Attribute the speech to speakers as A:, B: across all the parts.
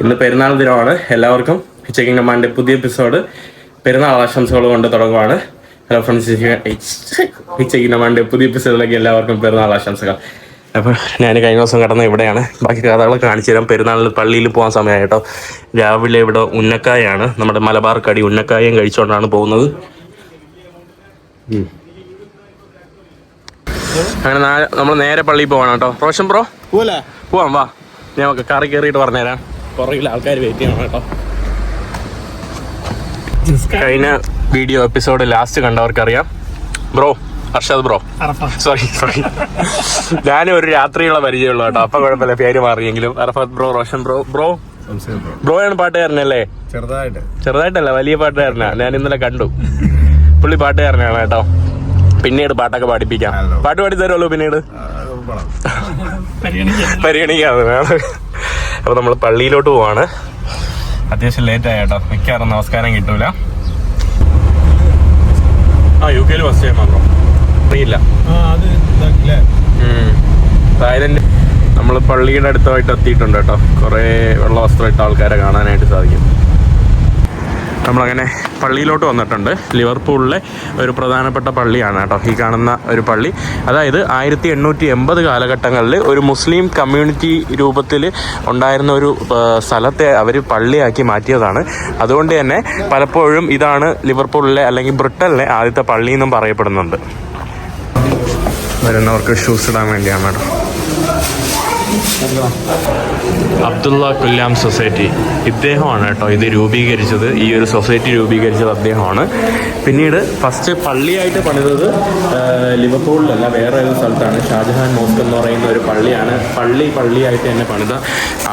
A: ഇന്ന് പെരുന്നാൾ ദിനമാണ്. എല്ലാവർക്കും ചെക്കിംഗ് കമാൻഡിന്റെ പുതിയ എപ്പിസോഡ് പെരുന്നാൾ ആശംസകൾ കൊണ്ട് തുടങ്ങുവാണ്. ഹലോ ഫ്രണ്ട്സ്, ചെക്കിംഗ് കമാൻഡിന്റെ പുതിയ എപ്പിസോഡിലേക്ക് എല്ലാവർക്കും പെരുന്നാൾ ആശംസകൾ. അപ്പോൾ ഞാൻ കഴിഞ്ഞ ദിവസം കിടന്ന ഇവിടെയാണ്. ബാക്കി കഥകൾ കാണിച്ചു തരാം. പെരുന്നാളിൽ പള്ളിയിൽ പോകാൻ സമയമായി കേട്ടോ. രാവിലെ ഇവിടെ ഉന്നക്കായാണ്, നമ്മുടെ മലബാർ കടി ഉന്നക്കായും കഴിച്ചുകൊണ്ടാണ് പോകുന്നത്. അങ്ങനെ നമ്മൾ നേരെ പള്ളിയിൽ പോകണം കേട്ടോ. റോഷൻ ബ്രോ പോവാം, വാ. ഞാൻ കാറി കയറിയിട്ട് പറഞ്ഞുതരാം. പുറകിൽ ആൾക്കാർ വെയിറ്റ് ചെയ്യണം കേട്ടോ. കഴിഞ്ഞ വീഡിയോ എപ്പിസോഡ് ലാസ്റ്റ് കണ്ടവർക്കറിയാം. ബ്രോ അർഷദ് ബ്രോ, സോറി ഞാനും ഒരു രാത്രിയുള്ള പരിചയമുള്ളൂ കേട്ടോ. അപ്പൊ കുഴപ്പമില്ല, പേര് മാറിയെങ്കിലും. Arafath bro, Roshan bro. ബ്രോയാണ് പാട്ടുകാരനല്ലേ? ചെറുതായിട്ടല്ല, വലിയ പാട്ടുകാരനാ. ഞാൻ ഇന്നലെ കണ്ടു. പുള്ളി പാട്ടുകാരനാണ് കേട്ടോ. പിന്നീട് പാട്ടൊക്കെ പാടിപ്പിക്കാം. പാട്ട് പാടി തരുമല്ലോ പിന്നീട്, പരിഗണിക്കാതെ. അപ്പൊ നമ്മൾ പള്ളിയിലോട്ട് പോവാണ്. അത്യാവശ്യം ലേറ്റ് ആയി കേട്ടോ. മിക്കവാറും നമസ്കാരം കിട്ടൂല. UK ഫസ്റ്റ് ടൈം മാത്രം അറിയില്ല. തായ്ലൻഡ് നമ്മൾ പള്ളിയുടെ അടുത്തായിട്ട് എത്തിയിട്ടുണ്ട് കേട്ടോ. കുറേ വെള്ള വസ്ത്രമിട്ട ആൾക്കാരെ കാണാനായിട്ട് സാധിക്കും. നമ്മളങ്ങനെ പള്ളിയിലോട്ട് വന്നിട്ടുണ്ട്. ലിവർപൂളിലെ ഒരു പ്രധാനപ്പെട്ട പള്ളിയാണ് കേട്ടോ ഈ കാണുന്ന ഒരു പള്ളി. അതായത് 1880 കാലഘട്ടങ്ങളിൽ ഒരു മുസ്ലിം കമ്മ്യൂണിറ്റി രൂപത്തിൽ ഉണ്ടായിരുന്ന ഒരു സ്ഥലത്തെ അവർ പള്ളിയാക്കി മാറ്റിയതാണ്. അതുകൊണ്ട് തന്നെ പലപ്പോഴും ഇതാണ് ലിവർപൂളിലെ അല്ലെങ്കിൽ ബ്രിട്ടനിലെ ആദ്യത്തെ പള്ളി എന്നും പറയപ്പെടുന്നുണ്ട്. വരുന്നവർക്ക് ഷൂസ് ഇടാൻ വേണ്ടിയാണ് കേട്ടോ. അബ്ദുള്ള കുല്ലാം സൊസൈറ്റി, ഇദ്ദേഹമാണ് കേട്ടോ ഇത് രൂപീകരിച്ചത്. ഈ ഒരു സൊസൈറ്റി രൂപീകരിച്ചത് അദ്ദേഹമാണ്. പിന്നീട് ഫസ്റ്റ് പള്ളിയായിട്ട് പണിതത് ലിവർപൂളിലല്ല, വേറെ ഒരു സ്ഥലത്താണ്. ഷാജഹാൻ മോസ്ക് എന്ന് പറയുന്ന ഒരു പള്ളിയാണ് പള്ളിയായിട്ട് തന്നെ പണിത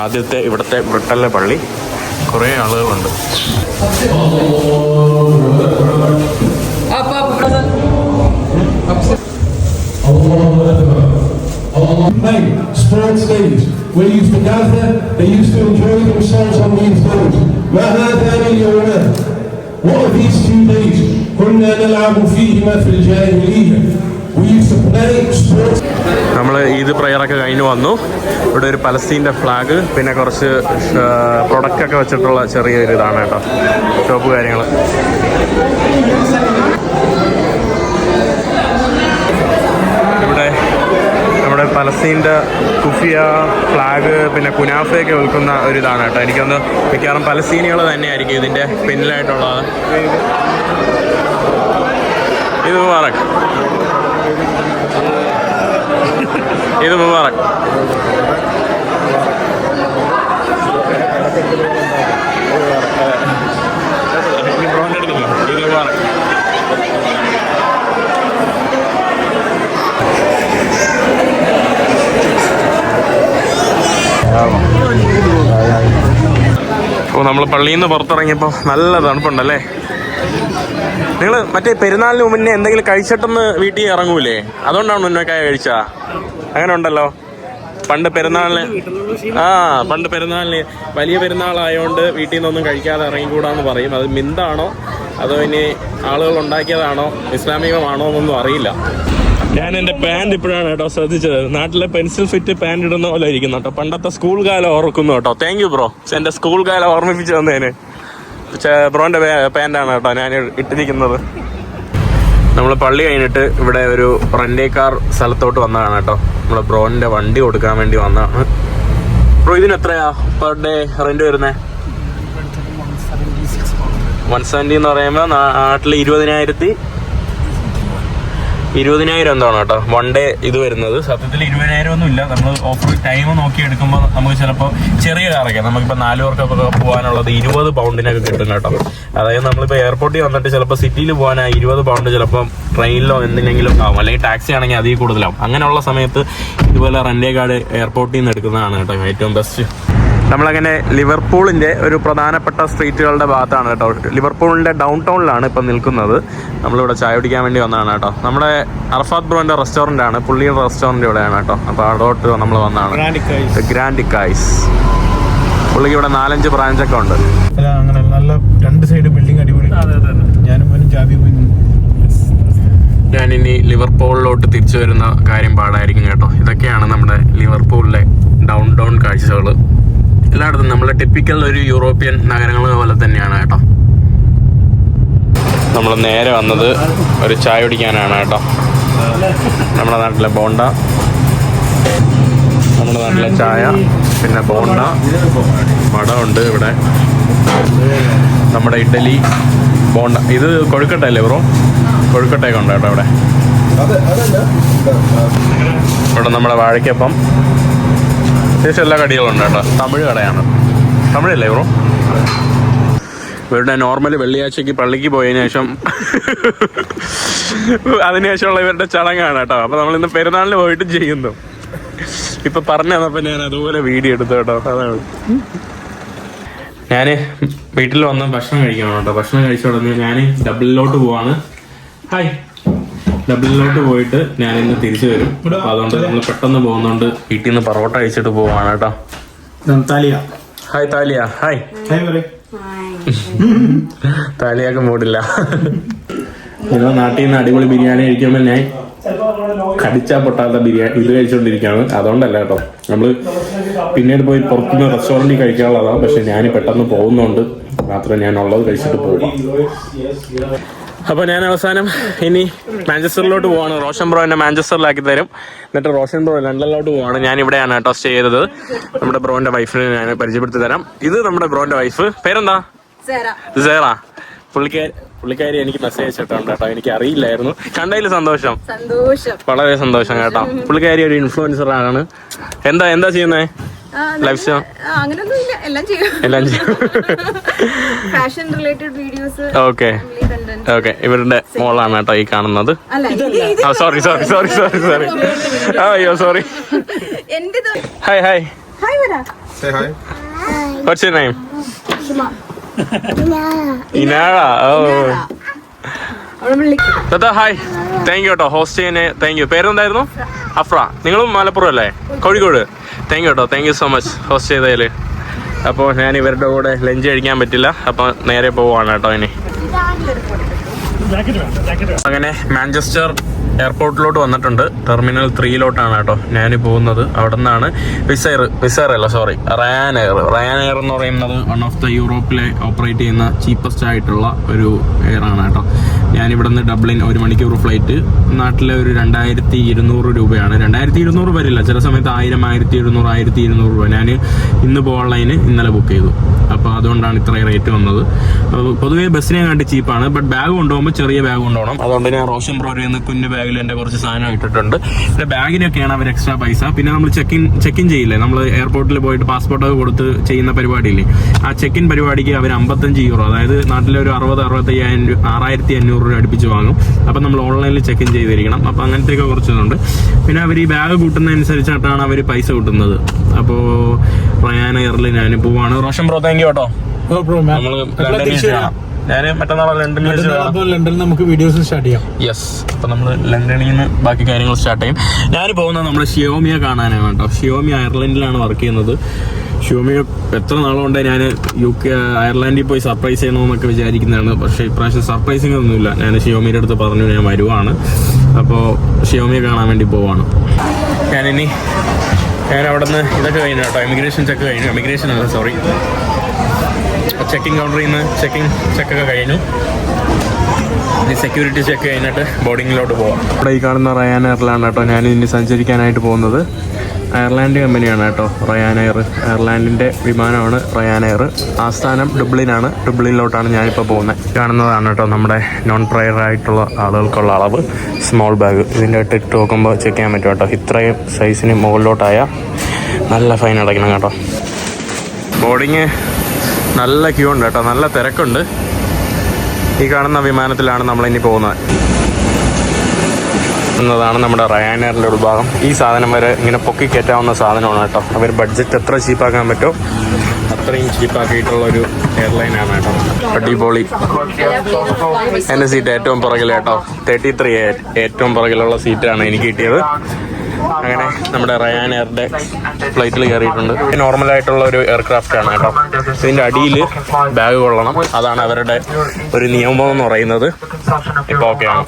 A: ആദ്യത്തെ ഇവിടുത്തെ ബ്രിട്ടനിലെ പള്ളി. കുറേ ആളുകളുണ്ട്.
B: Mate, sports days. We used to gather, they used to enjoy themselves on these days. ما هذا اليوم؟ What are these 2 days? كنا نلعب فيهما في الجاهلية. We used to play sports.
A: നമ്മൾ ഈദ് പ്രയറൊക്കെ കഴിഞ്ഞ് വന്നു. ഇവിടെ ഒരു പലസ്തീൻ്റെ ഫ്ലാഗ്, പിന്നെ കുറച്ച് പ്രൊഡക്റ്റൊക്കെ വെച്ചിട്ടുള്ള ചെറിയൊരു ഇതാണ് കേട്ടോ, ഷോപ്പ് കാര്യങ്ങൾ. ഇവിടെ നമ്മുടെ പലസ്തീൻ്റെ കുഫിയ ഫ്ലാഗ് പിന്നെ കുനാഫയൊക്കെ വിൽക്കുന്ന ഒരിതാണ് കേട്ടോ. എനിക്കൊന്ന് മിക്കവാറും പലസ്തീനികൾ തന്നെയായിരിക്കും ഇതിൻ്റെ പിന്നിലായിട്ടുള്ളത്. ഇത് മുബാറക്, ഇത് മുബാറക്. ഇത് മുബാറക്. അപ്പോൾ നമ്മൾ പള്ളിയിൽ നിന്ന് പുറത്തിറങ്ങിയപ്പോൾ നല്ല തണുപ്പുണ്ടല്ലേ. നിങ്ങൾ മറ്റേ പെരുന്നാളിന് മുന്നേ എന്തെങ്കിലും കഴിച്ചിട്ടൊന്ന് വീട്ടിൽ ഇറങ്ങൂലേ? അതുകൊണ്ടാണ് ഉന്നക്കായ കഴിച്ചാ? അങ്ങനെ ഉണ്ടല്ലോ. പണ്ട് പെരുന്നാളിന് വലിയ പെരുന്നാളായതുകൊണ്ട് വീട്ടിൽ നിന്നൊന്നും കഴിക്കാതെ ഇറങ്ങിക്കൂടാന്ന് പറയും. അത് മിന്താണോ അതോ ഇനി ആളുകൾ ഉണ്ടാക്കിയതാണോ ഇസ്ലാമികമാണോ എന്നൊന്നും അറിയില്ല. ഞാൻ എൻ്റെ പാൻറ് ഇപ്പോഴാണ് കേട്ടോ ശ്രദ്ധിച്ചത്. നാട്ടിലെ പെൻസിൽ ഫിറ്റ് പാൻറ് ഇടുന്ന പോലെ ഇരിക്കുന്നു കേട്ടോ. പണ്ടത്തെ സ്കൂൾ കാലം ഓർക്കുന്നു കേട്ടോ. താങ്ക് യു ബ്രോ, എൻ്റെ സ്കൂൾ കാലം ഓർമ്മിപ്പിച്ച് തന്നതിന്. ബ്രോൻ്റെ പാൻറ്റാണ് കേട്ടോ ഞാൻ ഇട്ടിരിക്കുന്നത്. നമ്മൾ പള്ളി കഴിഞ്ഞിട്ട് ഇവിടെ ഒരു റെൻ്റേ കാർ സ്ഥലത്തോട്ട് വന്നതാണ് കേട്ടോ. നമ്മൾ ബ്രോൻ്റെ വണ്ടി കൊടുക്കാൻ വേണ്ടി വന്നതാണ്. ബ്രോ ഇതിന് എത്രയാ പെർ ഡേ റെൻ്റ് വരുന്നത്? 170 എന്ന് പറയുമ്പോൾ നാട്ടിൽ 20,000 എന്താണ് കേട്ടോ 1 ഡേ ഇത് വരുന്നത്. സത്യത്തിൽ 20,000 ഒന്നും ഇല്ല. നമ്മൾ ഓഫർ ടൈം നോക്കി എടുക്കുമ്പോൾ നമുക്ക് ചിലപ്പോൾ ചെറിയ കാറൊക്കെ നമുക്കിപ്പോൾ 4 പേർക്കൊക്കെ പോകാനുള്ളത് 20 പൗണ്ടിനൊക്കെ കിട്ടും കേട്ടോ. അതായത് നമ്മളിപ്പോൾ എയർപോർട്ടിൽ വന്നിട്ട് ചിലപ്പോൾ സിറ്റിയിൽ പോകാനാണ് 20 പൗണ്ട് ചിലപ്പോൾ ട്രെയിനിലോ എന്തിനെങ്കിലും ആവും, അല്ലെങ്കിൽ ടാക്സി ആണെങ്കിൽ അതിൽ കൂടുതലാവും. അങ്ങനെയുള്ള സമയത്ത് ഇതുപോലെ റെൻ്റേ കാർഡ് എയർപോർട്ടിൽ നിന്ന് എടുക്കുന്നതാണ് കേട്ടോ ഏറ്റവും ബെസ്റ്റ്. നമ്മളങ്ങനെ ലിവർപൂളിൻ്റെ ഒരു പ്രധാനപ്പെട്ട സ്ട്രീറ്റുകളുടെ ഭാഗത്താണ് കേട്ടോ. ലിവർപൂളിൻ്റെ ഡൗൺ ടൗണിലാണ് ഇപ്പം നിൽക്കുന്നത്. നമ്മളിവിടെ ചായ കുടിക്കാൻ വേണ്ടി വന്നതാണ് കേട്ടോ. നമ്മുടെ അറഫാത്ത് ബ്രോൻ്റെ റെസ്റ്റോറൻ്റാണ്, പുള്ളിയുടെ റെസ്റ്റോറൻറ്റ് ഇവിടെയാണ് കേട്ടോ. അപ്പോൾ അവിടോട്ട് നമ്മൾ വന്നതാണ്. ഗ്രാൻഡ് ഇക്കായ്സ്. പുള്ളിക്ക് ഇവിടെ 4-5 ബ്രാഞ്ചൊക്കെ ഉണ്ട്.
C: അങ്ങനെ നല്ല 2 സൈഡ് ബിൽഡിംഗ് അടിപൊളി.
A: ഞാനിനി ലിവർപൂളിലോട്ട് തിരിച്ചു വരുന്ന കാര്യം പാടായിരിക്കും കേട്ടോ. ഇതൊക്കെയാണ് നമ്മുടെ ലിവർപൂളിലെ ഡൗൺ ടൗൺ കാഴ്ചകൾ. എല്ലായിടത്തും നമ്മളെ ടിപ്പിക്കൽ ഒരു യൂറോപ്യൻ നഗരങ്ങൾ പോലെ തന്നെയാണ് കേട്ടോ. നമ്മൾ നേരെ വന്നത് ഒരു ചായ കുടിക്കാനാണ് കേട്ടോ. നമ്മുടെ നാട്ടിലെ ബോണ്ട, നമ്മുടെ നാട്ടിലെ ചായ, പിന്നെ ബോണ്ട, വടമുണ്ട് ഇവിടെ, നമ്മുടെ ഇഡ്ഡലി, ബോണ്ട. ഇത് കൊഴുക്കട്ട അല്ലേ ബ്രോ? കൊഴുക്കട്ടയൊക്കെ ഉണ്ട് കേട്ടോ ഇവിടെ. ഇവിടെ നമ്മുടെ വാഴയ്ക്കപ്പം, അത്യാവശ്യം എല്ലാ കടികളുണ്ട് കേട്ടോ. തമിഴ് കടയാണ്. തമിഴല്ലേ ബ്രോ? ഇവരുടെ നോർമൽ വെള്ളിയാഴ്ചക്ക് പള്ളിക്ക് പോയതിനു ശേഷം അതിനുശേഷമുള്ള ഇവരുടെ ചടങ്ങാണ് കേട്ടോ. അപ്പോൾ നമ്മളിന്ന് പെരുന്നാളിന് പോയിട്ട് ചെയ്യുന്നു. ഇപ്പൊ പറഞ്ഞു തന്നപ്പോൾ ഞാൻ അതുപോലെ വീഡിയോ എടുത്തു കേട്ടോ. അതാണ് ഞാൻ വീട്ടിൽ വന്ന് ഭക്ഷണം കഴിക്കണം കേട്ടോ. ഭക്ഷണം കഴിച്ച ഉടനെ ഞാൻ ഡബിളിലോട്ട് പോവാണ്. ഹായ്, ഡബിളിലോട്ട് പോയിട്ട് ഞാൻ ഇന്ന് തിരിച്ചു വരും. അപ്പൊ അതുകൊണ്ട് നമ്മൾ പെട്ടെന്ന് പോകുന്നോണ്ട് വീട്ടിൽ നിന്ന് പൊറോട്ട കഴിച്ചിട്ട് പോവാണ് കേട്ടോ.
C: താലിയ.
A: ഹായ് താലിയ. ഹായ്. താലിയാക്ക് മൂടില്ല. നിങ്ങൾ നാട്ടിൽ നിന്ന് അടിപൊളി ബിരിയാണി കഴിക്കുമ്പോൾ ഞാൻ കടിച്ചാൽ പൊട്ടാത്ത ബിരിയാണി ഇത് കഴിച്ചുകൊണ്ടിരിക്കുകയാണ്. അതുകൊണ്ടല്ല കേട്ടോ, നമ്മള് പിന്നീട് പോയി പുറത്തുനിന്ന് റെസ്റ്റോറൻറ്റിൽ കഴിക്കാനുള്ളതാണ്. പക്ഷെ ഞാൻ പെട്ടെന്ന് പോകുന്നതുകൊണ്ട് മാത്രമേ ഞാൻ ഉള്ളത് കഴിച്ചിട്ട് പോകാം. അപ്പോൾ ഞാൻ അവസാനം ഇനി മാഞ്ചസ്റ്ററിലോട്ട് പോവാണ്. റോഷൻ ബ്രോ എന്നെ മാഞ്ചസ്റ്ററിലാക്കി തരും. എന്നിട്ട് റോഷൻ ബ്രോ ലണ്ടനിലോട്ട് പോവാണ്. ഞാൻ ഇവിടെയാണ് കേട്ടോ സ്റ്റേ ചെയ്തത്. നമ്മുടെ ബ്രോന്റെ വൈഫിനെ ഞാൻ പരിചയപ്പെടുത്തി തരാം. ഇത് നമ്മുടെ ബ്രോന്റെ വൈഫ്. പേരെന്താ? സേറ. പുള്ളിക്കാരി എനിക്ക് മെസ്സേജ് അയച്ചിട്ടുണ്ട് കേട്ടോ. എനിക്ക് അറിയില്ലായിരുന്നു. കണ്ടതിൽ സന്തോഷം, വളരെ സന്തോഷം കേട്ടോ. പുള്ളിക്കാരി ഒരു ഇൻഫ്ലുവൻസർ ആണ്. എന്താ ചെയ്യുന്നേ? ലൈഫ് സ്റ്റൈൽ എല്ലാം ചെയ്യും.
D: Fashion related videos.
A: ഓക്കെ. ഇവരുടെ മോളാണ് കേട്ടോ ഈ കാണുന്നത്. സോറി. അയ്യോ sorry. Hi. What's your name? ഇനാഴ. ഹായ്, താങ്ക് യു കേട്ടോ ഹോസ്റ്റ് ചെയ്യാൻ. Thank you. പേരെന്തായിരുന്നു? അഫ്ര. നിങ്ങളും മലപ്പുറം അല്ലേ? കോഴിക്കോട്. താങ്ക് യു കേട്ടോ. Thank you so much host ചെയ്തതിൽ. അപ്പോൾ ഞാൻ ഇവരുടെ കൂടെ ലഞ്ച് കഴിക്കാൻ പറ്റില്ല. അപ്പോൾ നേരെ പോവാണ് കേട്ടോ ഇനി. അങ്ങനെ മാഞ്ചസ്റ്റർ എയർപോർട്ടിലോട്ട് വന്നിട്ടുണ്ട്. ടെർമിനൽ 3 കേട്ടോ ഞാൻ പോകുന്നത്. അവിടെ നിന്നാണ് റയാൻ എയർ എന്ന് പറയുന്നത് വൺ ഓഫ് ദ യൂറോപ്പിലെ ഓപ്പറേറ്റ് ചെയ്യുന്ന ചീപ്പസ്റ്റ് ആയിട്ടുള്ള ഒരു എയർ ആണ് കേട്ടോ. ഞാൻ ഇവിടെ നിന്ന് ഡബ്ലിൻ 1 മണിക്കൂർ ഫ്ലൈറ്റ്. നാട്ടിലെ ഒരു 2200 രൂപയാണ്. 2200 വരില്ല, ചില സമയത്ത് 1000, 1700, 1200 രൂപ. ഞാൻ ഇന്ന് പോകാനുള്ളതിന് ഇന്നലെ ബുക്ക് ചെയ്തു. അപ്പോൾ അതുകൊണ്ടാണ് ഇത്രയും റേറ്റ് വന്നത്. പൊതുവേ ബസ്സിനെ കണ്ടി ചീപ്പാണ്. ബട്ട് ബാഗ് കൊണ്ടുപോകുമ്പോൾ ചെറിയ ബാഗ് കൊണ്ടുപോകണം. അതുകൊണ്ട് ഞാൻ റോഷൻ ബ്രോയിൽ നിന്ന് കുഞ്ഞു ബാഗിൽ എൻ്റെ കുറച്ച് സാധനം ഇട്ടിട്ടുണ്ട്. പിന്നെ ബാഗിനൊക്കെയാണ് അവർ എക്സ്ട്രാ പൈസ. പിന്നെ നമ്മൾ ചെക്ക് ഇൻ ചെയ്യില്ലേ, നമ്മൾ എയർപോർട്ടിൽ പോയിട്ട് പാസ്പോർട്ടൊക്കെ കൊടുത്ത് ചെയ്യുന്ന പരിപാടിയില്ലേ, ആ ചെക്ക് ഇൻ പരിപാടിക്ക് അവർ 55 യൂറോ, അതായത് നാട്ടിലെ ഒരു 60-65 6,500 രൂപ അടുപ്പിച്ച് വാങ്ങും. അപ്പം നമ്മൾ ഓൺലൈനിൽ ചെക്ക് ഇൻ ചെയ്തിരിക്കണം. അപ്പം അങ്ങനത്തെയൊക്കെ കുറച്ചുണ്ട്. പിന്നെ അവർ ഈ ബാഗ് കൂട്ടുന്നതനുസരിച്ചിട്ടാണ് അവർ പൈസ കൂട്ടുന്നത്. അപ്പോൾ റയാൻ എയറിൽ ഞാൻ പോവാണ്. റോഷൻ ബ്രോ താങ്ക് യു കേട്ടോ. ഞാൻ മറ്റന്നാൾ
C: ലണ്ടനിൽ നമുക്ക് വീഡിയോസ് സ്റ്റാർട്ട് ചെയ്യാം.
A: യെസ്. അപ്പോൾ നമ്മൾ ലണ്ടനിൽ നിന്ന് ബാക്കി കാര്യങ്ങൾ സ്റ്റാർട്ട് ചെയ്യും. ഞാൻ പോകുന്നത് നമ്മുടെ ഷിയോമിയെ കാണാനാണ് കേട്ടോ. ഷിയോമി അയർലൻഡിലാണ് വർക്ക് ചെയ്യുന്നത്. ഷിയോമിയെ എത്ര നാളുകൊണ്ട് ഞാൻ അയർലൻഡിൽ പോയി സർപ്രൈസ് ചെയ്യണമെന്നൊക്കെ വിചാരിക്കുന്നതാണ്. പക്ഷേ ഇപ്രാവശ്യം സർപ്രൈസിങ് ഒന്നുമില്ല. ഞാൻ ഷിയോമിയുടെ അടുത്ത് പറഞ്ഞു ഞാൻ വരുവാണ്. അപ്പോൾ ഷിയോമിയെ കാണാൻ വേണ്ടി പോവാണ്. ഞാൻ അവിടെ നിന്ന് ഇതൊക്കെ കഴിഞ്ഞു കേട്ടോ. ഇമിഗ്രേഷൻ ചെക്ക് കഴിഞ്ഞു. ചെക്കിംഗ് കൗണ്ടറിൽ നിന്ന് ചെക്കൊക്കെ കഴിഞ്ഞു. സെക്യൂരിറ്റി ചെക്ക് കഴിഞ്ഞിട്ട് ബോർഡിങ്ങിലോട്ട് പോവാം. ഇവിടെ ഈ കാണുന്ന റയാൻ എയറിലാണ് കേട്ടോ ഞാൻ ഇനി സഞ്ചരിക്കാനായിട്ട് പോകുന്നത്. അയർലാൻഡ് കമ്പനിയാണ് കേട്ടോ റയാൻ എയർ. അയർലാൻഡിൻ്റെ വിമാനമാണ് റയാൻ എയർ. ആസ്ഥാനം ഡുബ്ലിനാണ്. ഡുബ്ലിനിലോട്ടാണ് ഞാനിപ്പോൾ പോകുന്നത്. കാണുന്നതാണ് കേട്ടോ നമ്മുടെ നോൺ പ്രയർ ആയിട്ടുള്ള ആളുകൾക്കുള്ള അളവ്. സ്മോൾ ബാഗ് ഇതിൻ്റെ ഇട്ട് നോക്കുമ്പോൾ ചെക്ക് ചെയ്യാൻ പറ്റും കേട്ടോ. ഇത്രയും സൈസിന് മുകളിലോട്ടായ നല്ല ഫൈൻ അടയ്ക്കണം കേട്ടോ. ബോർഡിങ് നല്ല ക്യൂ ഉണ്ട് കേട്ടോ, നല്ല തിരക്കുണ്ട്. ഈ കാണുന്ന വിമാനത്തിലാണ് നമ്മളിനി പോകുന്നത്. എന്നതാണ് നമ്മുടെ റയാൻ എയറിൻ്റെ ഉൾഭാഗം. ഈ സാധനം വരെ ഇങ്ങനെ പൊക്കി കയറ്റാവുന്ന സാധനമാണ് കേട്ടോ. അവർ ബഡ്ജറ്റ് എത്ര ചീപ്പാക്കാൻ പറ്റുമോ അത്രയും ചീപ്പാക്കിയിട്ടുള്ളൊരു എയർലൈനാണ് കേട്ടോ. അടിപൊളി. എൻ്റെ സീറ്റ് ഏറ്റവും പുറകിൽ കേട്ടോ. 33 ഏറ്റവും പുറകിലുള്ള സീറ്റാണ് എനിക്ക് കിട്ടിയത്. അങ്ങനെ നമ്മുടെ റയാൻ എയറിൻ്റെ ഫ്ലൈറ്റിൽ കയറിയിട്ടുണ്ട്. നോർമലായിട്ടുള്ള ഒരു എയർക്രാഫ്റ്റ് ആണ് കേട്ടോ. ഇതിൻ്റെ അടിയിൽ ബാഗ് കൊള്ളണം, അതാണ് അവരുടെ ഒരു നിയമം എന്ന് പറയുന്നത്. ഇപ്പോൾ ഓക്കെയാണ്.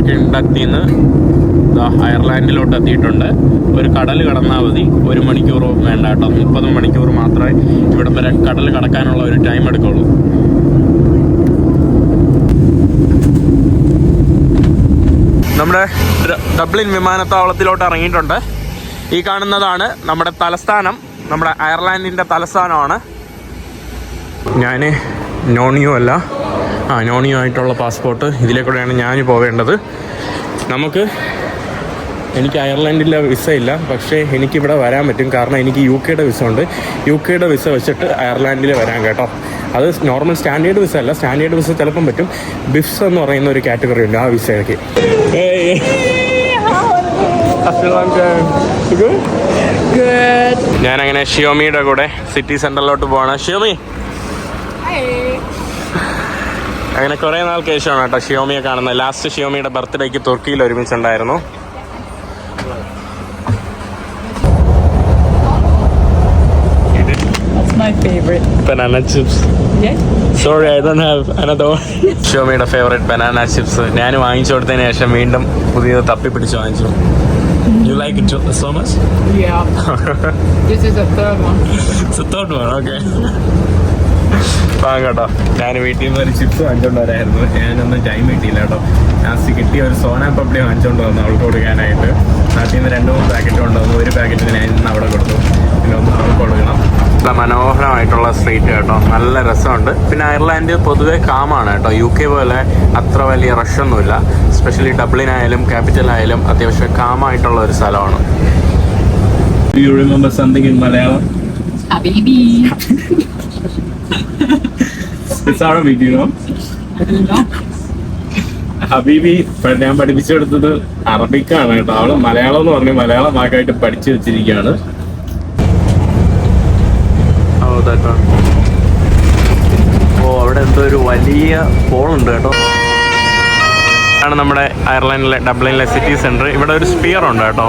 A: കിണ്ടത്തിൽ നിന്ന് അയർലാൻഡിലോട്ട് എത്തിയിട്ടുണ്ട്. ഒരു കടൽ കടന്നാൽ മതി, 1 മണിക്കൂർ വേണ്ട കേട്ടോ, 30 മണിക്കൂർ മാത്രമേ ഇവിടെ വരെ കടൽ കടക്കാനുള്ള ഒരു ടൈം എടുക്കുള്ളൂ. നമ്മുടെ ഡബ്ലിൻ വിമാനത്താവളത്തിലോട്ട് ഇറങ്ങിയിട്ടുണ്ട്. ഈ കാണുന്നതാണ് നമ്മുടെ തലസ്ഥാനം, നമ്മുടെ അയർലാൻഡിൻ്റെ തലസ്ഥാനമാണ്. ഞാൻ നോണിയോ അല്ല, നോണിയോ ആയിട്ടുള്ള പാസ്പോർട്ട് ഇതിലേക്കൂടെയാണ് ഞാൻ പോവേണ്ടത്. എനിക്ക് അയർലൻഡിലെ വിസ ഇല്ല, പക്ഷേ എനിക്കിവിടെ വരാൻ പറ്റും, കാരണം എനിക്ക് UK വിസ ഉണ്ട്. UK വിസ വെച്ചിട്ട് അയർലാൻഡിൽ വരാൻ കേട്ടോ. അത് നോർമൽ സ്റ്റാൻഡേർഡ് വിസ അല്ല, സ്റ്റാൻഡേർഡ് വിസ ചിലപ്പം പറ്റും. ബിഫ്സ് എന്ന് പറയുന്ന ഒരു കാറ്റഗറി ഉണ്ട് ആ വിസയ്ക്ക്. ഞാനങ്ങനെ ഷിയോമിയുടെ കൂടെ സിറ്റി സെന്ററിലോട്ട് പോവാണ്. ഷിയോമി അങ്ങനെ കുറേ നാൾക്ക് ശേഷമാണ് കേട്ടോ ഷിയോമിയെ കാണുന്നത്. ലാസ്റ്റ് ഷിയോമിയുടെ ബർത്ത്ഡേക്ക് തുർക്കിയിൽ ഒരുമിച്ചുണ്ടായിരുന്നു.
E: My favorite.
A: Banana chips.
E: Yeah.
A: Sorry, I don't have another one. ഷിയോമിയുടെ ഫേവറേറ്റ് ബനാന ചിപ്സ് ഞാൻ വാങ്ങിച്ചു കൊടുത്തതിന് ശേഷം വീണ്ടും പുതിയത് തപ്പിപ്പിടിച്ച് വാങ്ങിച്ചു. You like it so much?
E: Yeah. This is the third one.
A: It's the third one, okay. കേട്ടോ, ഞാൻ വീട്ടിൽ നിന്ന് ഒരു ചിപ്സ് വാങ്ങിച്ചോണ്ട് വരായിരുന്നു. ഞാനൊന്നും ടൈം കിട്ടിയില്ല കേട്ടോ. ലാസ്റ്റ് കിട്ടിയ ഒരു സോന പപ്പടി വാങ്ങിച്ചോണ്ട് വന്നു അവൾക്ക് കൊടുക്കാനായിട്ട്. നാട്ടിൽ നിന്ന് 2-3 പാക്കറ്റ് കൊണ്ടുവന്നു. ഒരു പാക്കറ്റ് ഞാൻ ഇന്ന് അവിടെ കൊടുത്തു, പിന്നെ ഒന്ന് അവൾക്ക് കൊടുക്കണം. നല്ല മനോഹരമായിട്ടുള്ള സ്ട്രീറ്റ് കേട്ടോ, നല്ല രസമുണ്ട്. പിന്നെ അയർലാൻഡ് പൊതുവെ കാമാണ് കേട്ടോ, UK പോലെ അത്ര വലിയ റഷൊന്നുമില്ല. എസ്പെഷ്യലി ഡബ്ലിനായാലും ക്യാപിറ്റലായാലും അത്യാവശ്യം കാമായിട്ടുള്ള ഒരു സ്ഥലമാണ്. Do you remember something in Malayalam?
E: Habibi.
A: It's Arabic, you know?
E: I don't know.
A: ഹബീബി ഞാൻ പഠിപ്പിച്ചെടുത്തത് അറബിക്കാണ് കേട്ടോ. അവള് മലയാളം എന്ന് പറഞ്ഞ് മലയാളം വാക്കായിട്ട് പഠിച്ചു വെച്ചിരിക്കുകയാണ്. അവിടെ എന്തോ ഒരു വലിയ ഹോളുണ്ട് കേട്ടോ. ആണ് നമ്മുടെ അയർലൻഡിലെ ഡബ്ലിനിലെ സിറ്റി സെൻറ്റർ. ഇവിടെ ഒരു സ്പിയർ ഉണ്ട് കേട്ടോ.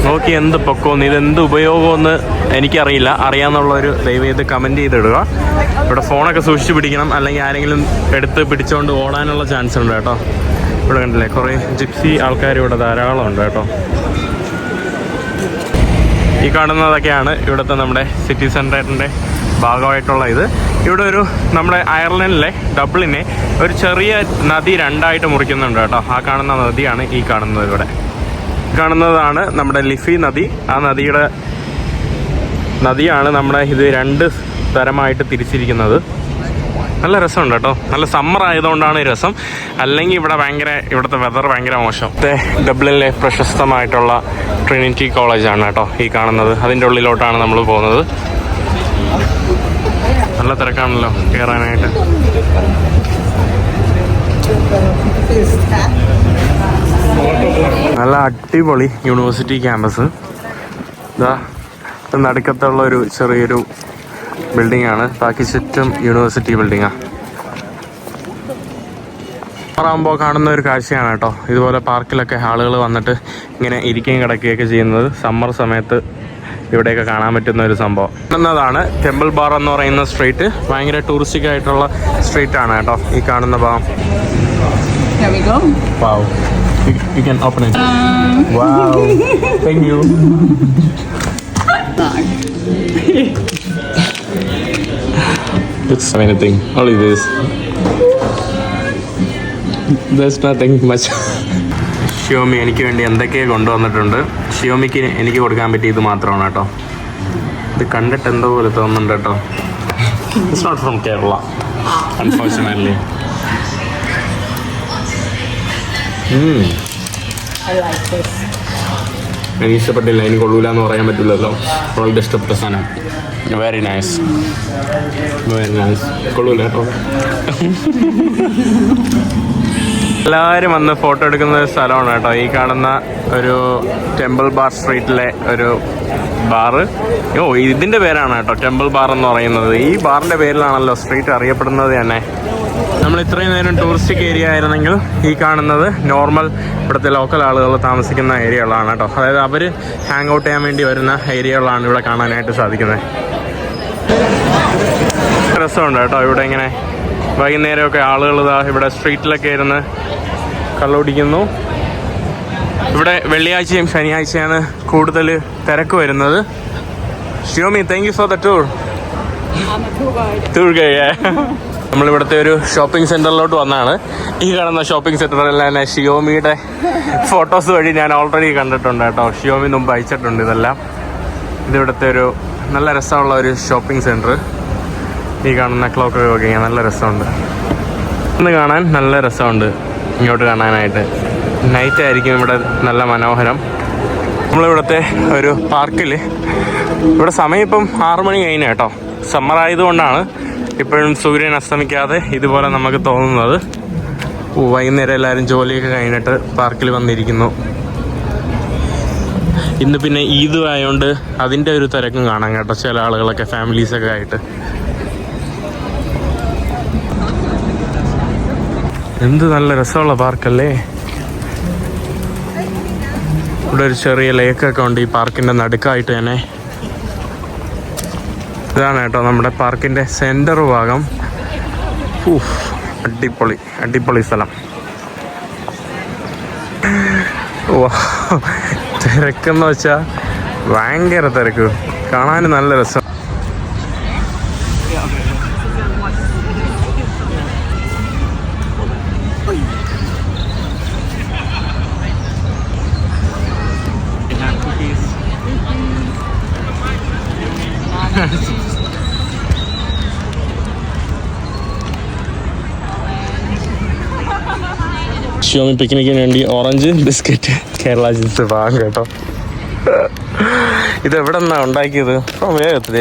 A: നോക്കി എന്ത് പൊക്കമെന്ന്, ഇതെന്ത് ഉപയോഗമെന്ന് എനിക്കറിയില്ല. അറിയാമെന്നുള്ളൊരു ദയവ് ചെയ്ത് കമൻറ്റ് ചെയ്തിടുക. ഇവിടെ ഫോണൊക്കെ സൂക്ഷിച്ച് പിടിക്കണം, അല്ലെങ്കിൽ ആരെങ്കിലും എടുത്ത് പിടിച്ചുകൊണ്ട് ഓടാനുള്ള ചാൻസ് ഉണ്ട് കേട്ടോ. ഇവിടെ കണ്ടില്ലേ കുറേ ജിപ്സി ആൾക്കാർ ഇവിടെ ധാരാളം ഉണ്ട് കേട്ടോ. ഈ കാണുന്നതൊക്കെയാണ് ഇവിടുത്തെ നമ്മുടെ സിറ്റി സെൻറ്ററിൻ്റെ ഭാഗമായിട്ടുള്ള ഇത്. ഇവിടെ ഒരു നമ്മുടെ അയർലൻഡിലെ ഡബ്ലിനെ ഒരു ചെറിയ നദി 2ആയിട്ട് മുറിക്കുന്നുണ്ട് കേട്ടോ. ആ കാണുന്ന നദിയാണ് ഈ കാണുന്നത്. ഇവിടെ കാണുന്നതാണ് നമ്മുടെ ലിഫി നദി. ആ നദിയാണ് നമ്മുടെ ഇത് 2 തരമായിട്ട് തിരിച്ചിരിക്കുന്നത്. നല്ല രസമുണ്ട് കേട്ടോ. നല്ല സമ്മർ ആയതുകൊണ്ടാണ് ഈ രസം, അല്ലെങ്കിൽ ഇവിടുത്തെ വെതർ ഭയങ്കര മോശം. ഡബ്ലിനിലെ പ്രശസ്തമായിട്ടുള്ള ട്രിനിറ്റി കോളേജാണ് കേട്ടോ ഈ കാണുന്നത്. അതിൻ്റെ ഉള്ളിലോട്ടാണ് നമ്മൾ പോകുന്നത്. നല്ല തിരക്കാണല്ലോ കയറാനായിട്ട്. നല്ല അടിപൊളി യൂണിവേഴ്സിറ്റി ക്യാമ്പസ്. ഇതാ നടുക്കത്തുള്ള ഒരു ചെറിയൊരു ബിൽഡിംഗ് ആണ്, ബാക്കി ചുറ്റും യൂണിവേഴ്സിറ്റി ബിൽഡിങ്ങാണ്. ആകുമ്പോൾ കാണുന്ന ഒരു കാഴ്ചയാണ് കേട്ടോ. ഇതുപോലെ പാർക്കിലൊക്കെ ആളുകൾ വന്നിട്ട് ഇങ്ങനെ ഇരിക്കുകയും കിടക്കുകയൊക്കെ ചെയ്യുന്നത് സമ്മർ സമയത്ത് ഇവിടെയൊക്കെ കാണാൻ പറ്റുന്ന ഒരു സംഭവം. എന്നതാണ് ടെമ്പിൾ ബാർ എന്ന് പറയുന്ന സ്ട്രീറ്റ്. ഭയങ്കര ടൂറിസ്റ്റിക് ആയിട്ടുള്ള സ്ട്രീറ്റ് ആണ് കേട്ടോ ഈ കാണുന്ന ഭാഗം.
E: Here we go.
A: Wow. You can open it. Wow. Thank you. It's anything. Only this. There's nothing much. Xiaomi എനിക്ക് വേണ്ടി എന്തൊക്കെയോ കൊണ്ടുവന്നിട്ടുണ്ട്. ഷിയോമിക്ക് എനിക്ക് കൊടുക്കാൻ പറ്റിയ ഇത് മാത്രമാണ് കേട്ടോ. ഇത് കണ്ടിട്ട് എന്തോ പോലെ തോന്നുന്നുണ്ട് കേട്ടോ. It's not from Kerala unfortunately.
E: I like this.
A: എനിക്ക് ഇഷ്ടപ്പെട്ടില്ല, എനിക്ക് കൊള്ളൂല എന്ന് പറയാൻ പറ്റില്ലല്ലോ. വളരെ ഇഷ്ടപ്പെട്ട സാധനം. Very nice, very nice. കൊള്ളൂല കേട്ടോ. എല്ലാവരും വന്ന് ഫോട്ടോ എടുക്കുന്ന ഒരു സ്ഥലമാണ് കേട്ടോ ഈ കാണുന്ന ഒരു ടെമ്പിൾ ബാർ സ്ട്രീറ്റിലെ ഒരു ബാറ്. ഇതിൻ്റെ പേരാണ് കേട്ടോ ടെമ്പിൾ ബാർ എന്ന് പറയുന്നത്. ഈ ബാറിൻ്റെ പേരിലാണല്ലോ സ്ട്രീറ്റ് അറിയപ്പെടുന്നത് തന്നെ. നമ്മൾ ഇത്രയും നേരം ടൂറിസ്റ്റിക് ഏരിയ ആയിരുന്നെങ്കിൽ ഈ കാണുന്നത് നോർമൽ ഇവിടുത്തെ ലോക്കൽ ആളുകൾ താമസിക്കുന്ന ഏരിയകളാണ് കേട്ടോ. അതായത് അവർ ഹാങ് ഔട്ട് ചെയ്യാൻ വേണ്ടി വരുന്ന ഏരിയകളാണ് ഇവിടെ കാണാനായിട്ട് സാധിക്കുന്നത്. രസമുണ്ട് കേട്ടോ ഇവിടെ ഇങ്ങനെ വൈകുന്നേരമൊക്കെ ആളുകൾ ഇവിടെ സ്ട്രീറ്റിലൊക്കെ ഇരുന്ന് കള്ളുപിടിക്കുന്നു. ഇവിടെ വെള്ളിയാഴ്ചയും ശനിയാഴ്ചയാണ് കൂടുതൽ തിരക്ക് വരുന്നത്. ഷിയോമി, thank you for the tour. Tour guide. നമ്മളിവിടുത്തെ ഒരു ഷോപ്പിംഗ് സെൻറ്ററിലോട്ട് വന്നതാണ്. ഈ കാണുന്ന ഷോപ്പിംഗ് സെൻറ്ററിൽ തന്നെ ഷിയോമിയുടെ ഫോട്ടോസ് വഴി ഞാൻ ഓൾറെഡി കണ്ടിട്ടുണ്ട് കേട്ടോ. ഷിയോമി മുമ്പ് അയച്ചിട്ടുണ്ട് ഇതെല്ലാം. ഇതിവിടുത്തെ ഒരു നല്ല രസമുള്ള ഒരു ഷോപ്പിംഗ് സെൻറ്റർ. ഈ കാണുന്ന ക്ലോക്കൊക്കെ നോക്കിയാൽ നല്ല രസമുണ്ട്. ഇന്ന് കാണാൻ നല്ല രസമുണ്ട്. ഇങ്ങോട്ട് കാണാനായിട്ട് നൈറ്റ് ആയിരിക്കും ഇവിടെ നല്ല മനോഹരം. നമ്മളിവിടുത്തെ ഒരു പാർക്കിൽ ഇവിടെ സമയം ഇപ്പം 6 മണി കഴിഞ്ഞ കേട്ടോ. സമ്മർ ആയതുകൊണ്ടാണ് ഇപ്പോഴും സൂര്യൻ അസ്തമിക്കാതെ ഇതുപോലെ നമുക്ക് തോന്നുന്നത്. വൈകുന്നേരം എല്ലാവരും ജോലിയൊക്കെ കഴിഞ്ഞിട്ട് പാർക്കിൽ വന്നിരിക്കുന്നു. ഇന്ന് പിന്നെ ഈദ് ആയതുകൊണ്ട് അതിൻ്റെ ഒരു തിരക്കും കാണാം കേട്ടോ. ചില ആളുകളൊക്കെ ഫാമിലീസൊക്കെ ആയിട്ട്. എന്ത് നല്ല രസമുള്ള പാർക്കല്ലേ. ഇവിടെ ഒരു ചെറിയ ലേക്കൊക്കെ ഉണ്ട് ഈ പാർക്കിൻ്റെ നടുക്കായിട്ട് തന്നെ. ഇതാണ് കേട്ടോ നമ്മുടെ പാർക്കിൻ്റെ സെൻറ്റർ ഭാഗം. അടിപൊളി അടിപൊളി സ്ഥലം. തിരക്കെന്ന് വെച്ചാൽ ഭയങ്കര തിരക്ക്. കാണാൻ നല്ല രസം. ഷിയോമി പിക്നിക്കിന് വേണ്ടി ഓറഞ്ച് ബിസ്ക്കറ്റ് കേരള ജിൻസ് വാങ്ങും കേട്ടോ. ഇത് എവിടെ നിന്നാണ് ഉണ്ടാക്കിയത്? വേഗത്തിൽ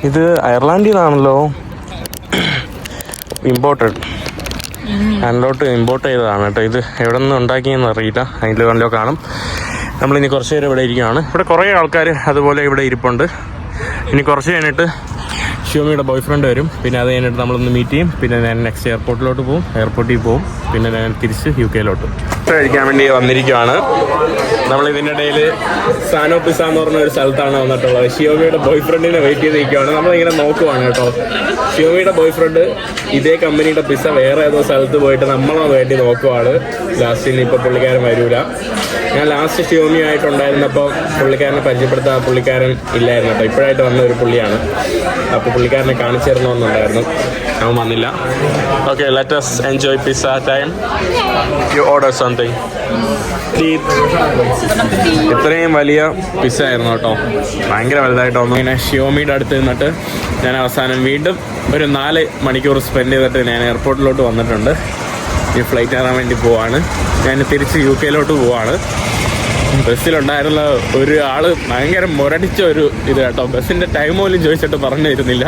A: ഇത് അയർലാൻഡിൽ നിന്നാണല്ലോ ഇമ്പോർട്ടഡ്. അതിലോട്ട് ഇമ്പോർട്ട് ചെയ്തതാണ് കേട്ടോ. ഇത് എവിടെ നിന്ന് ഉണ്ടാക്കിയെന്ന് അറിയില്ല. അതിൻ്റെ കണ്ടോ കാണും. നമ്മളിനി കുറച്ച് നേരം ഇവിടെ ഇരിക്കുകയാണ്. ഇവിടെ കുറേ ആൾക്കാർ അതുപോലെ ഇവിടെ ഇരിപ്പുണ്ട്. ഇനി കുറച്ച് കഴിഞ്ഞിട്ട് ഷിയോമിയുടെ ബോയ് ഫ്രണ്ട് വരും. പിന്നെ അത് കഴിഞ്ഞിട്ട് നമ്മളൊന്ന് മീറ്റ് ചെയ്യും. പിന്നെ ഞാൻ നെക്സ്റ്റ് എയർപോർട്ടിലോട്ട് പോകും. എയർപോർട്ടിൽ പോകും. പിന്നെ ഞാൻ തിരിച്ച് UK കഴിക്കാൻ വേണ്ടി വന്നിരിക്കുകയാണ്. നമ്മളിതിൻ്റെ ഇടയിൽ സാനോ പിസ എന്ന് പറഞ്ഞ ഒരു സ്ഥലത്താണ് വന്നിട്ടുള്ളത്. ഷിയോമിയുടെ ബോയ് ഫ്രണ്ടിനെ വെയിറ്റ് ചെയ്ത് നിൽക്കുകയാണ്. നമ്മളിങ്ങനെ നോക്കുവാണ് കേട്ടോ. ഷിയോമിയുടെ ബോയ് ഫ്രണ്ട് ഇതേ കമ്പനിയുടെ പിസ വേറെ ഏതോ സ്ഥലത്ത് പോയിട്ട് നമ്മളത് വേണ്ടി നോക്കുവാണ്. ലാസ്റ്റിന് ഇപ്പോൾ പുള്ളിക്കാരൻ വരൂല. ഞാൻ ലാസ്റ്റ് ഷിയോമി ആയിട്ടുണ്ടായിരുന്നപ്പോൾ പുള്ളിക്കാരനെ പരിചയപ്പെടുത്താൻ പുള്ളിക്കാരൻ ഇല്ലായിരുന്നു കേട്ടോ. ഇപ്പോഴായിട്ട് വന്ന ഒരു പുള്ളിയാണ്. അപ്പോൾ പുള്ളിക്കാരനെ കാണിച്ചു തരണമെന്നുണ്ടായിരുന്നു. അവൻ വന്നില്ല. Okay, let us enjoy pizza time. You order something. ഇത്രയും വലിയ പിസ്സ ആയിരുന്നു കേട്ടോ. ഭയങ്കര വലുതായിട്ട് വന്നു. ഇങ്ങനെ ഷിയോമിയുടെ അടുത്ത് നിന്നിട്ട് ഞാൻ അവസാനം വീണ്ടും ഒരു 4 മണിക്കൂർ സ്പെൻഡ് ചെയ്തിട്ട് ഞാൻ എയർപോർട്ടിലോട്ട് വന്നിട്ടുണ്ട്. ഈ ഫ്ലൈറ്റ് കയറാൻ വേണ്ടി പോവാണ്. ഞാൻ തിരിച്ച് UK പോവാണ്. ബസ്സിലുണ്ടായിരുന്ന ഒരു ആള് ഭയങ്കര മുരടിച്ച ഒരു ഇത് കേട്ടോ. ബസ്സിൻ്റെ ടൈം പോലും ചോദിച്ചിട്ട് പറഞ്ഞു തരുന്നില്ല.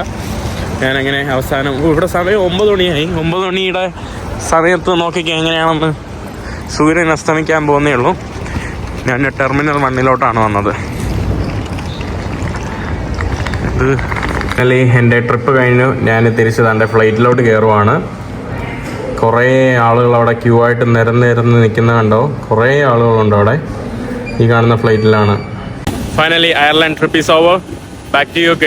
A: ഞാനങ്ങനെ അവസാനം ഇവിടെ സമയം 9 മണിയായി. 9 മണിയുടെ സമയത്ത് നോക്കിക്കാൻ എങ്ങനെയാണെന്ന് സൂര്യൻ അസ്തമിക്കാൻ പോകുന്നേ ഉള്ളൂ. ഞാൻ ടെർമിനൽ 1 വന്നത്. ഇത് അല്ലേ എൻ്റെ ട്രിപ്പ് കഴിഞ്ഞു. ഞാൻ തിരിച്ച് തൻ്റെ ഫ്ലൈറ്റിലോട്ട് കയറുവാണ്. കുറേ ആളുകൾ അവിടെ ക്യൂ ആയിട്ട് നിരന്ന് നിൽക്കുന്ന കണ്ടോ. കുറേ ആളുകളുണ്ട് അവിടെ. ഈ കാണുന്ന ഫ്ലൈറ്റിലാണ്. Finally Ireland trip is over. Back to UK.